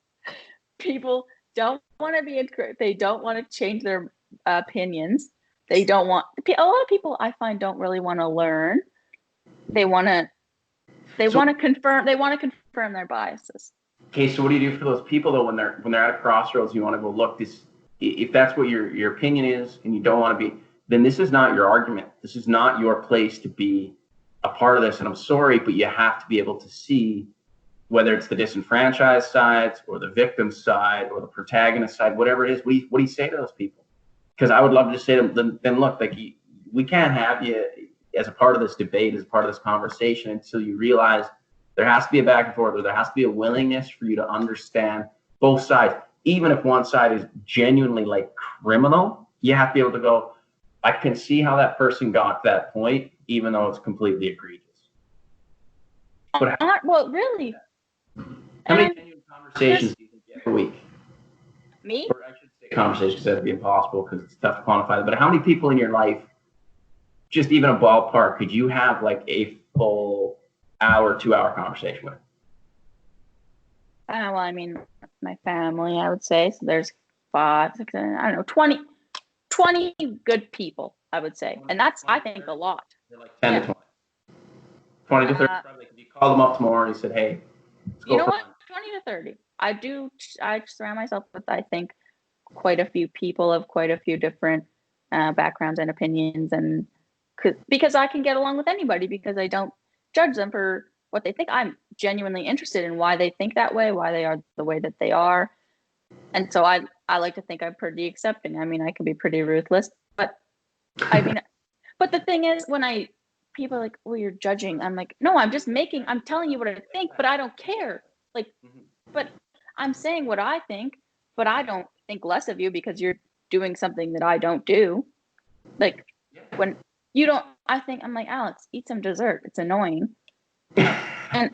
people don't want to they don't want to change their opinions. A lot of people I find don't really want to learn. They want to confirm their biases. Okay, so what do you do for those people though when they're at a crossroads? You want to go, look, if that's what your opinion is and you don't want to be, then this is not your argument. This is not your place to be a part of this. And I'm sorry, but you have to be able to see whether it's the disenfranchised sides or the victim side or the protagonist side, whatever it is. What do you say to those people? Because I would love to just say to them, then look, like we can't have you as a part of this debate, as a part of this conversation, until you realize there has to be a back and forth, or there has to be a willingness for you to understand both sides. Even if one side is genuinely like criminal, you have to be able to go, I can see how that person got to that point, even though it's completely egregious. But well, really? How many genuine conversations do you think you have a week? Me? Or I should say conversations, that'd be impossible because it's tough to quantify that. But how many people in your life, just even a ballpark, could you have like a full hour, 2 hour conversation with? Well, I mean, my family, I would say. So there's 5, 6, I don't know, 20 good people, I would say. And that's, I think, a lot. They're like 10 to 20. 20 to 30, probably. If you called them up tomorrow and you said, hey, let's go. You know what? 20 to 30. I surround myself with, I think, quite a few people of quite a few different backgrounds and opinions. And because I can get along with anybody because I don't judge them for what they think. I'm genuinely interested in why they think that way, why they are the way that they are. And so I like to think I'm pretty accepting. I mean, I can be pretty ruthless, but but the thing is, when people are like, well, you're judging. I'm like, no, I'm telling you what I think, but I don't care. Like, but I'm saying what I think, but I don't think less of you because you're doing something that I don't do. Like when you don't, I'm like, Alex, eat some dessert. It's annoying. And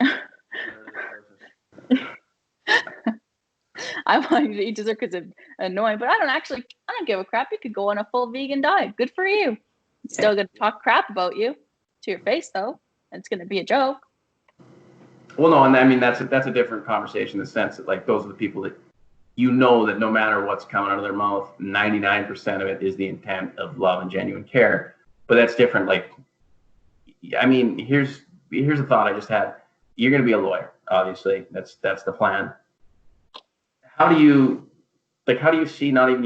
I want you to eat dessert because it's annoying, but I don't give a crap. You could go on a full vegan diet. Good for you. It's still going to talk crap about you to your face, though. And it's going to be a joke. Well, no, and I mean, that's a different conversation in the sense that, like, those are the people that you know that no matter what's coming out of their mouth, 99% of it is the intent of love and genuine care. But that's different. Like, I mean, here's a thought I just had. You're going to be a lawyer, obviously. That's the plan. How do you see not even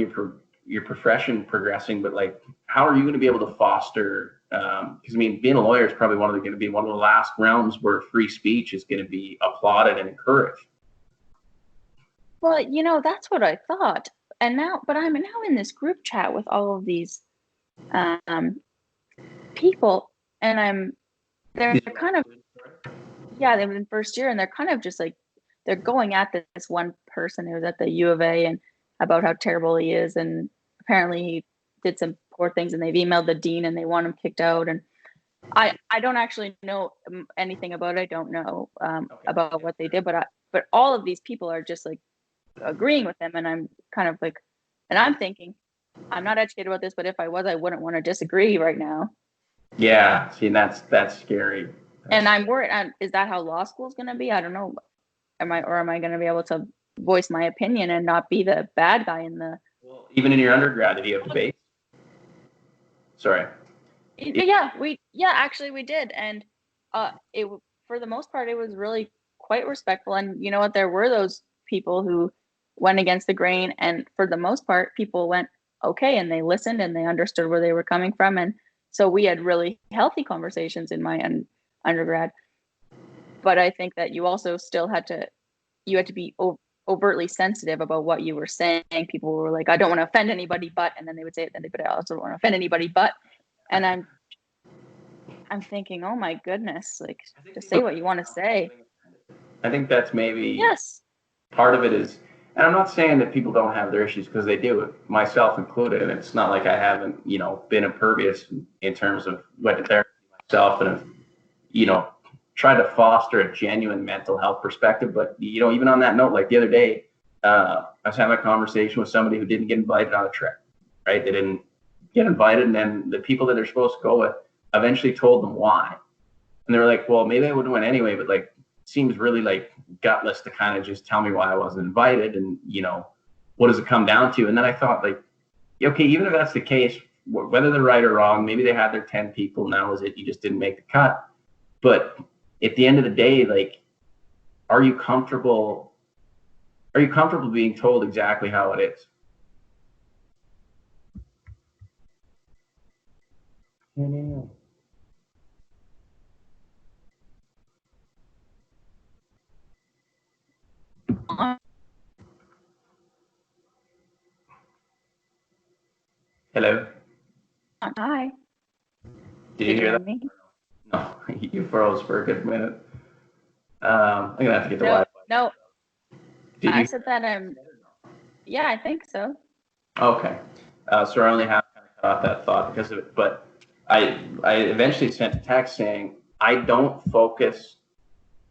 your profession progressing, but like, how are you going to be able to foster? Because I mean, being a lawyer is probably going to be one of the last realms where free speech is going to be applauded and encouraged. Well, that's what I thought. And now, but I'm now in this group chat with all of these people, and they're kind of, yeah, they were in first year, and they're kind of just like, they're going at this one person who was at the U of A and about how terrible he is, and apparently he did some poor things, and they've emailed the dean and they want him kicked out. And I don't actually know anything about it. I don't know about what they did, but all of these people are just like agreeing with them, and I'm kind of like, and I'm thinking, I'm not educated about this, but if I was, I wouldn't want to disagree right now. Yeah, see, that's scary. And I'm worried. Is that how law school is going to be? I don't know. Am I going to be able to voice my opinion and not be the bad guy in the? Well, even in your undergrad, did you have debates? Sorry. Actually we did, and it for the most part it was really quite respectful. And you know what? There were those people who went against the grain, and for the most part, people went okay, and they listened and they understood where they were coming from, and so we had really healthy conversations in my undergrad. But I think that you also still had to be overtly sensitive about what you were saying. People were like, I don't want to offend anybody, but, and then they would say it, then I also don't want to offend anybody, but, and I'm thinking, oh my goodness, like, to say what you want to say. I think that's maybe yes. Part of it is, and I'm not saying that people don't have their issues, because they do, myself included. And it's not like I haven't, been impervious in terms of went to therapy myself and have, tried to foster a genuine mental health perspective. But, even on that note, like the other day, I was having a conversation with somebody who didn't get invited on a trip, right? They didn't get invited. And then the people that they're supposed to go with eventually told them why. And they were like, well, maybe I would have went anyway, but like, seems really like gutless to kind of just tell me why I wasn't invited. And, what does it come down to? And then I thought, like, okay, even if that's the case, whether they're right or wrong, maybe they had their 10 people. Now is it you just didn't make the cut? But at the end of the day, like, are you comfortable being told exactly how it is? Hello. Hi. Did you hear that? Me? No, you froze for a good minute. I'm gonna have to get the Wi-Fi. No. I said that yeah, I think so. Okay. So I only have kind of cut off that thought because of it. But I eventually sent a text saying, I don't focus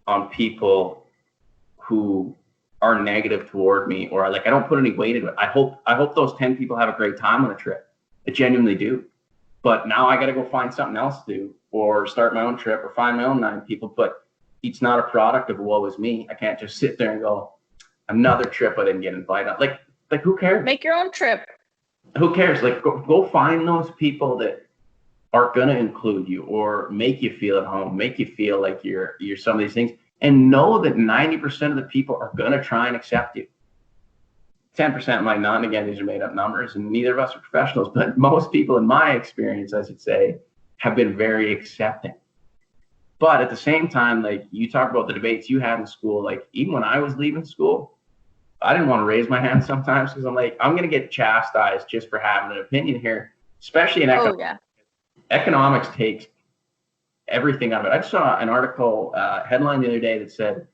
on people who are negative toward me, or like, I don't put any weight into it. I hope those 10 people have a great time on the trip. I genuinely do. But now I got to go find something else to do, or start my own trip, or find my own 9 people. But it's not a product of woe is me. I can't just sit there and go, another trip I didn't get invited on. Like who cares? Make your own trip. Who cares? Like, go find those people that are going to include you or make you feel at home, make you feel like you're some of these things, and know that 90% of the people are going to try and accept you. 10% might not, and again, these are made up numbers, and neither of us are professionals, but most people, in my experience, I should say, have been very accepting. But at the same time, like, you talk about the debates you had in school, like, even when I was leaving school, I didn't want to raise my hand sometimes, because I'm like, I'm going to get chastised just for having an opinion here, especially in economics. Oh, yeah. Economics takes everything out of it. I saw an article headline the other day that said,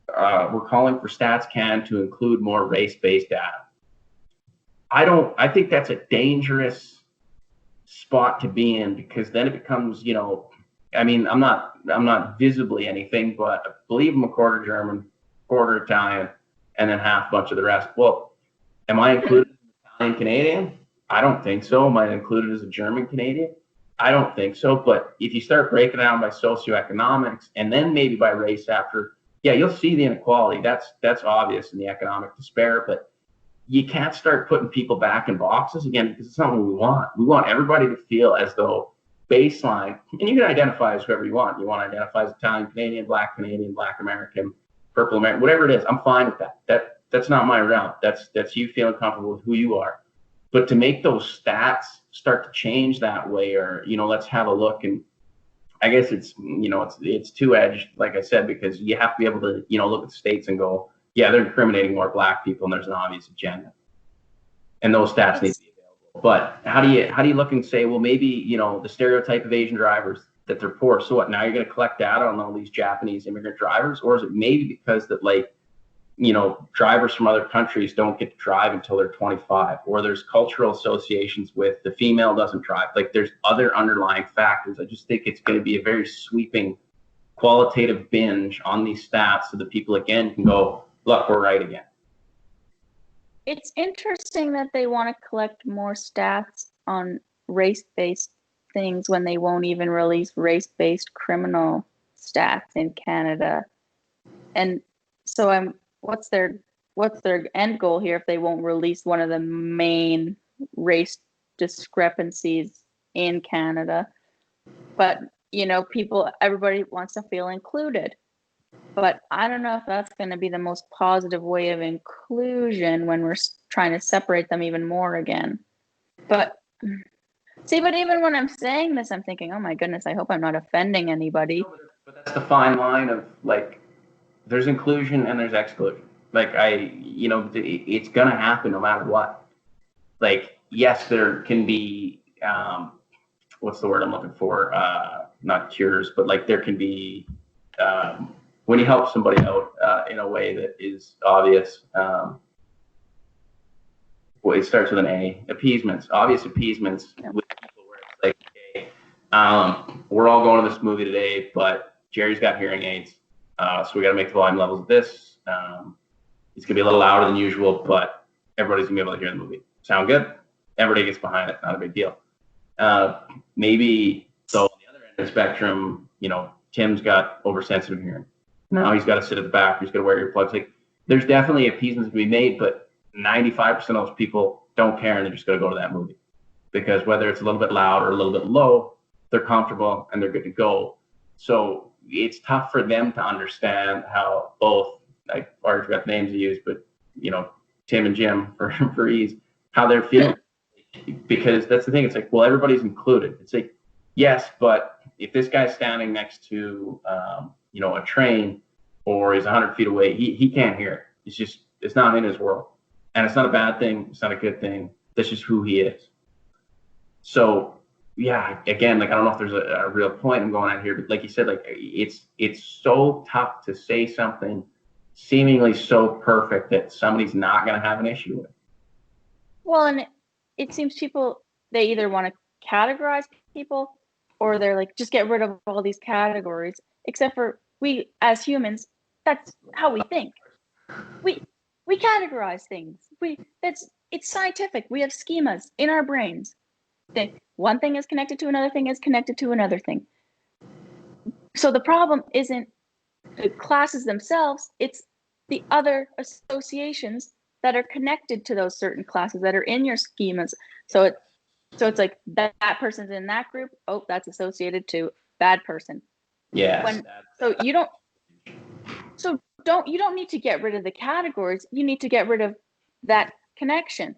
we're calling for StatsCan to include more race-based data. I think that's a dangerous spot to be in, because then it becomes, I mean, I'm not visibly anything, but I believe I'm a quarter German, quarter Italian, and then half a bunch of the rest. Well, am I included as an Italian Canadian? I don't think so. Am I included as a German Canadian? I don't think so. But if you start breaking down by socioeconomics and then maybe by race after, yeah, you'll see the inequality. That's obvious in the economic despair. But you can't start putting people back in boxes again, because it's not what we want. We want everybody to feel as though baseline, and you can identify as whoever you want. You want to identify as Italian Canadian, Black American, Purple American, whatever it is. I'm fine with that. That's not my route. That's you feeling comfortable with who you are. But to make those stats start to change that way, or, you know, let's have a look. And I guess it's, you know, it's two-edged, like I said, because you have to be able to, you know, look at the states and go, yeah, they're incriminating more Black people, and there's an obvious agenda, and those stats need to be available. But how do you look and say, well, maybe, you know, the stereotype of Asian drivers, that they're poor, so what? Now you're going to collect data on all these Japanese immigrant drivers, or is it maybe because that, like, you know, drivers from other countries don't get to drive until they're 25, or there's cultural associations with the female doesn't drive. Like, there's other underlying factors. I just think it's going to be a very sweeping qualitative binge on these stats, so that people again can go, look, we're right again. It's interesting that they want to collect more stats on race-based things when they won't even release race-based criminal stats in Canada. And so what's their end goal here if they won't release one of the main race discrepancies in Canada? But, you know, everybody wants to feel included. But I don't know if that's going to be the most positive way of inclusion when we're trying to separate them even more again. But even when I'm saying this, I'm thinking, oh my goodness, I hope I'm not offending anybody. But that's the fine line of, like, there's inclusion and there's exclusion. Like, you know, it's going to happen no matter what. Like, yes, there can be, what's the word I'm looking for? Not cures, but like there can be, when you help somebody out in a way that is obvious, well, it starts with an A, appeasements, obvious appeasements with people where it's like, okay, we're all going to this movie today, but Jerry's got hearing aids. So we got to make the volume levels of this. It's going to be a little louder than usual, but everybody's going to be able to hear the movie. Sound good? Everybody gets behind it. Not a big deal. Maybe, so on the other end of the spectrum, you know, Tim's got oversensitive hearing. Now he's got to sit at the back. He's got to wear earplugs. Like, there's definitely appeasements to be made, but 95% of those people don't care, and they're just going to go to that movie. Because whether it's a little bit loud or a little bit low, they're comfortable and they're good to go. So it's tough for them to understand how both, I already forgot the names to use, but, you know, Tim and Jim for ease, how they're feeling. Because that's the thing. It's like, well, everybody's included. It's like, yes, but if this guy's standing next to, you know, a train, or he's 100 feet away, he can't hear it. It's not in his world. And it's not a bad thing. It's not a good thing. That's just who he is. So, yeah, again, like, I don't know if there's a real point I'm going at here, but like you said, like, it's so tough to say something seemingly so perfect that somebody's not going to have an issue with. Well, and it seems people, they either want to categorize people, or they're like, just get rid of all these categories. Except for we as humans, that's how we think. We categorize things. It's scientific. We have schemas in our brains. One thing is connected to another thing is connected to another thing. So the problem isn't the classes themselves, it's the other associations that are connected to those certain classes that are in your schemas. So it's like that person's in that group. Oh, that's associated to bad person. Yeah. You don't need to get rid of the categories. You need to get rid of that connection.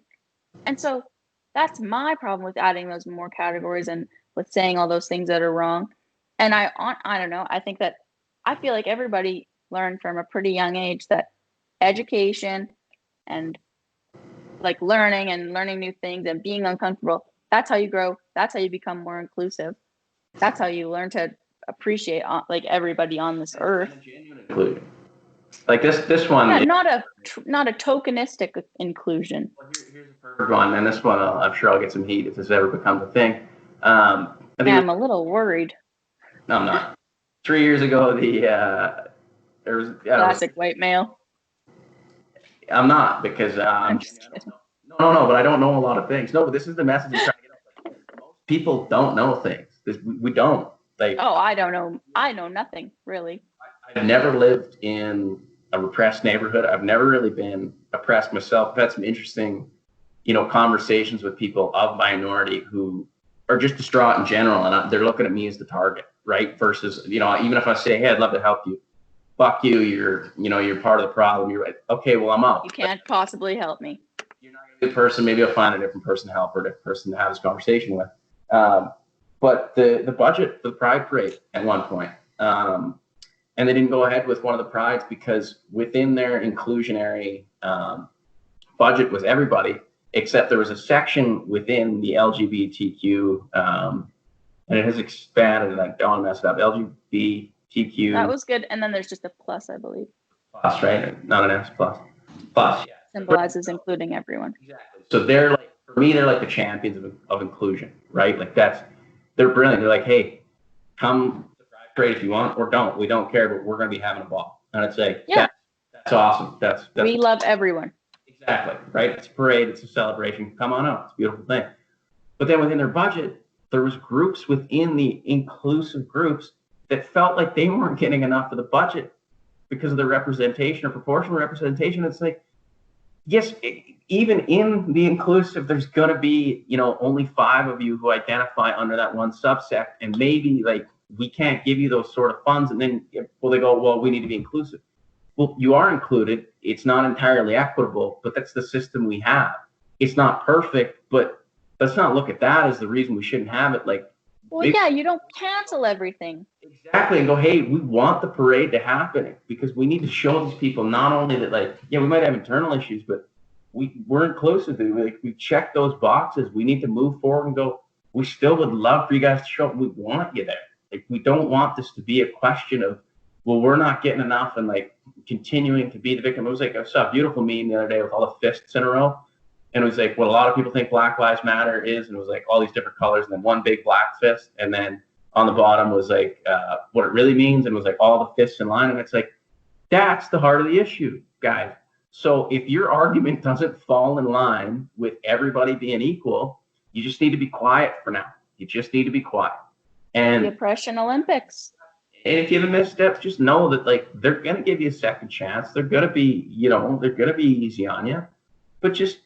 And so that's my problem with adding those more categories and with saying all those things that are wrong. And I don't know. I think that I feel like everybody learned from a pretty young age that education and like learning new things and being uncomfortable, that's how you grow. That's how you become more inclusive. That's how you learn to appreciate like everybody on this earth. Like this one. Yeah, not a tokenistic inclusion. Well, here's a perfect one, and this one I'm sure I'll get some heat if this ever becomes a thing. I'm a little worried. No, I'm not. 3 years ago, there was classic white male. I'm not, because I'm just kidding. No, but I don't know a lot of things. No, but this is the message I'm trying to get out. Most people don't know things. We don't. Like, oh, I don't know. I know nothing, really. I've never lived in a repressed neighborhood. I've never really been oppressed myself. I've had some interesting, conversations with people of minority who are just distraught in general, and they're looking at me as the target, right? Versus, even if I say, hey, I'd love to help you, fuck you, you're part of the problem. You're right. Okay, well, I'm out. You can't possibly help me. You're not a good person. Maybe I'll find a different person to help or a different person to have this conversation with. But the budget for the Pride Parade at one point, and they didn't go ahead with one of the prides because within their inclusionary budget was everybody, except there was a section within the LGBTQ, and it has expanded, and I don't want to mess it up, LGBTQ. That was good. And then there's just a plus, I believe. Plus, right? Not an S, plus. Plus, yeah. Symbolizes including everyone. Exactly. So they're like, for me, they're like the champions of inclusion, right? Like they're brilliant. They're like, hey, come to the Pride Parade if you want, or don't. We don't care, but we're going to be having a ball. And I'd say, yeah, that's awesome. We love everyone. Exactly, right? It's a parade. It's a celebration. Come on out. It's a beautiful thing. But then within their budget, there was groups within the inclusive groups that felt like they weren't getting enough of the budget because of the representation or proportional representation. It's like, yes, even in the inclusive, there's going to be, only 5 of you who identify under that one subsect, and maybe like we can't give you those sort of funds. And then, they go, well, we need to be inclusive. Well, you are included. It's not entirely equitable, but that's the system we have. It's not perfect, but let's not look at that as the reason we shouldn't have it. Like, you don't cancel everything. Exactly, and go, hey, we want the parade to happen because we need to show these people not only that, like, yeah, we might have internal issues, but we're inclusive. We check those boxes. We need to move forward and go, we still would love for you guys to show up. We want you there. Like, we don't want this to be a question of, well, we're not getting enough and like continuing to be the victim. It was like, I saw a beautiful meme the other day with all the fists in a row. And it was like what a lot of people think Black Lives Matter is. And it was like all these different colors and then one big black fist. And then on the bottom was like what it really means. And it was like all the fists in line. And it's like, that's the heart of the issue, guys. So if your argument doesn't fall in line with everybody being equal, you just need to be quiet for now. You just need to be quiet. And the Oppression Olympics. And if you have a misstep, just know that like they're gonna give you a second chance. They're gonna be, they're gonna be easy on you. But just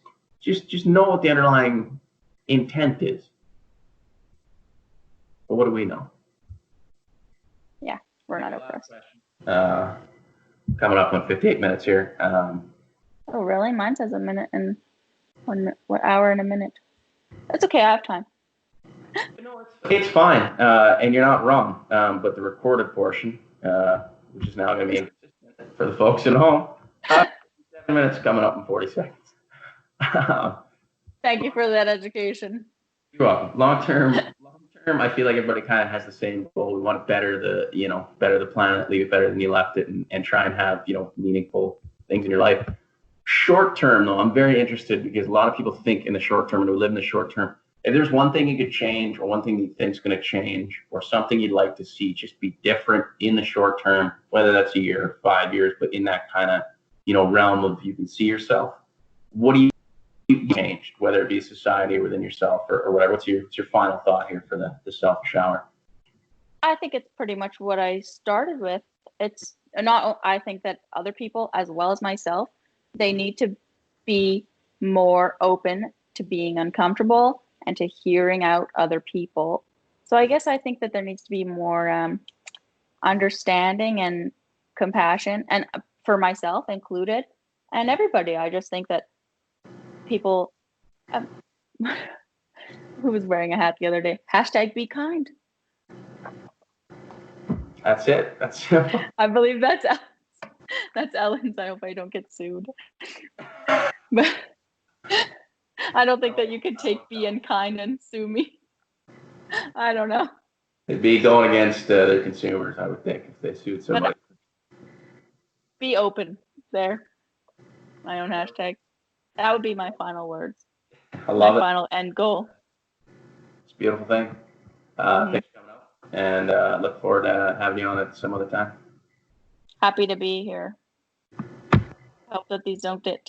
know what the underlying intent is. But what do we know? Yeah, we're not oppressed. Coming up on 58 minutes here. Oh, really? Mine says a minute and 1 hour and a minute. That's okay. I have time. It's fine, and you're not wrong. But the recorded portion, which is now going to be inconsistent for the folks at home, 7 minutes coming up in 40 seconds. Thank you for that education. You're welcome. Long term, I feel like everybody kind of has the same goal. We want to better the planet, leave it better than you left it, and try and have meaningful things in your life. Short term, though, I'm very interested because a lot of people think in the short term and we live in the short term. If there's one thing you could change or one thing you think's going to change or something you'd like to see just be different in the short term, whether that's a year or 5 years, but in that kind of, realm of you can see yourself, what do you change, whether it be society or within yourself or whatever? What's your final thought here for the selfish hour? I think it's pretty much what I started with. It's not, I think that other people as well as myself, they need to be more open to being uncomfortable and to hearing out other people. So I guess I think that there needs to be more understanding and compassion, and for myself included, and everybody. I just think that people, who was wearing a hat the other day, #be kind. That's it. That's simple. I believe that's Ellen's. I hope I don't get sued. But I don't think that you could take being kind and sue me. I don't know. It'd be going against their consumers, I would think, if they sued somebody. Be open there. My own hashtag. That would be my final words. I love my final end goal. It's a beautiful thing. Thanks for coming up. And look forward to having you on it some other time. Happy to be here. Hope that these don't get